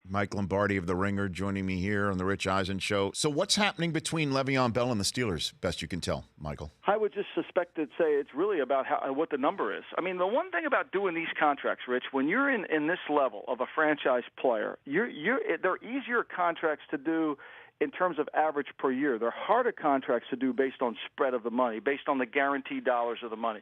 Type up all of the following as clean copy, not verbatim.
Mike Lombardi of The Ringer joining me here on the Rich Eisen Show. So what's happening between Le'Veon Bell and the Steelers, best you can tell, Michael? I would just suspect to say it's really about what the number is. I mean, the one thing about doing these contracts, Rich, when you're in this level of a franchise player, they're easier contracts to do in terms of average per year. They're harder contracts to do based on spread of the money, based on the guaranteed dollars of the money.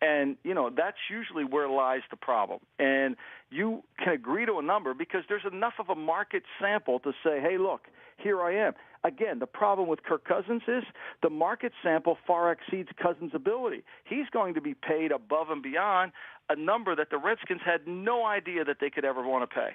And, that's usually where lies the problem. And you can agree to a number because there's enough of a market sample to say, hey, look, here I am. Again, the problem with Kirk Cousins is the market sample far exceeds Cousins' ability. He's going to be paid above and beyond a number that the Redskins had no idea that they could ever want to pay.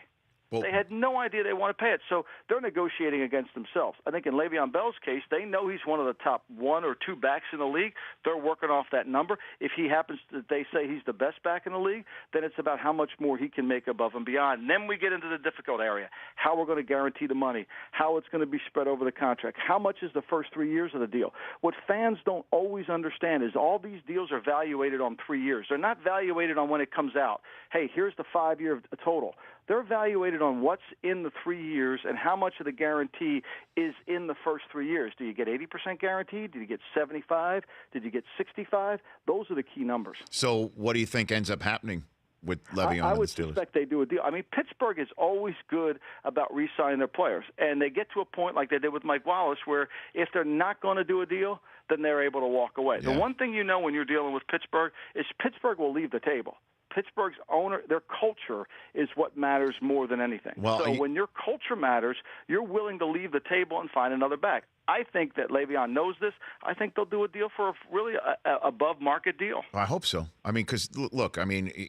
Well, they had no idea they want to pay it, so they're negotiating against themselves. I think in Le'Veon Bell's case, they know he's one of the top 1 or 2 backs in the league. They're working off that number. If he happens to, they say he's the best back in the league, then it's about how much more he can make above and beyond. And then we get into the difficult area, how we're going to guarantee the money, how it's going to be spread over the contract, how much is the first 3 years of the deal. What fans don't always understand is all these deals are valuated on 3 years. They're not valuated on when it comes out. Hey, here's the 5-year total. They're evaluated on what's in the 3 years and how much of the guarantee is in the first 3 years. Do you get 80% guaranteed? Did you get 75? Did you get 65? Those are the key numbers. So what do you think ends up happening with Le'Veon and the Steelers? I would suspect they do a deal. I mean, Pittsburgh is always good about re-signing their players, and they get to a point like they did with Mike Wallace where if they're not going to do a deal, then they're able to walk away. Yeah. The one thing you know when you're dealing with Pittsburgh is Pittsburgh will leave the table. Pittsburgh's owner, their culture is what matters more than anything. Well, so when your culture matters, you're willing to leave the table and find another back. I think that Le'Veon knows this. I think they'll do a deal for a above-market deal. I hope so. I mean, because, look,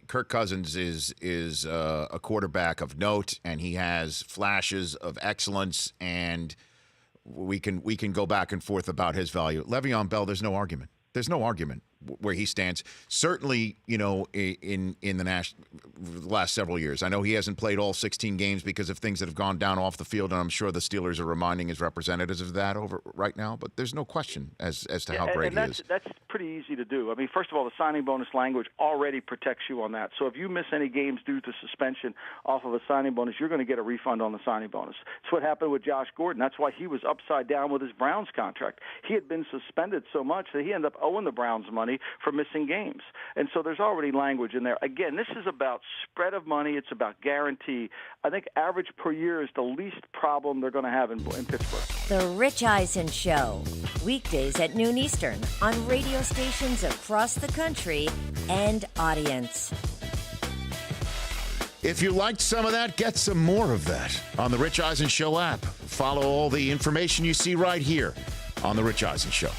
Kirk Cousins is a quarterback of note, and he has flashes of excellence, and we can go back and forth about his value. Le'Veon Bell, there's no argument. There's no argument where he stands. Certainly, in the last several years. I know he hasn't played all 16 games because of things that have gone down off the field, and I'm sure the Steelers are reminding his representatives of that over right now. But there's no question as to how great he is. That's pretty easy to do. I mean, first of all, the signing bonus language already protects you on that. So if you miss any games due to suspension off of a signing bonus, you're going to get a refund on the signing bonus. It's what happened with Josh Gordon. That's why he was upside down with his Browns contract. He had been suspended so much that he ended up owing the Browns money for missing games. And so there's already language in there. Again, this is about spread of money. It's about guarantee. I think average per year is the least problem they're going to have in Pittsburgh. The Rich Eisen Show, weekdays at noon Eastern on radio stations across the country and audience. If you liked some of that, get some more of that on the Rich Eisen Show app. Follow all the information you see right here on the Rich Eisen Show.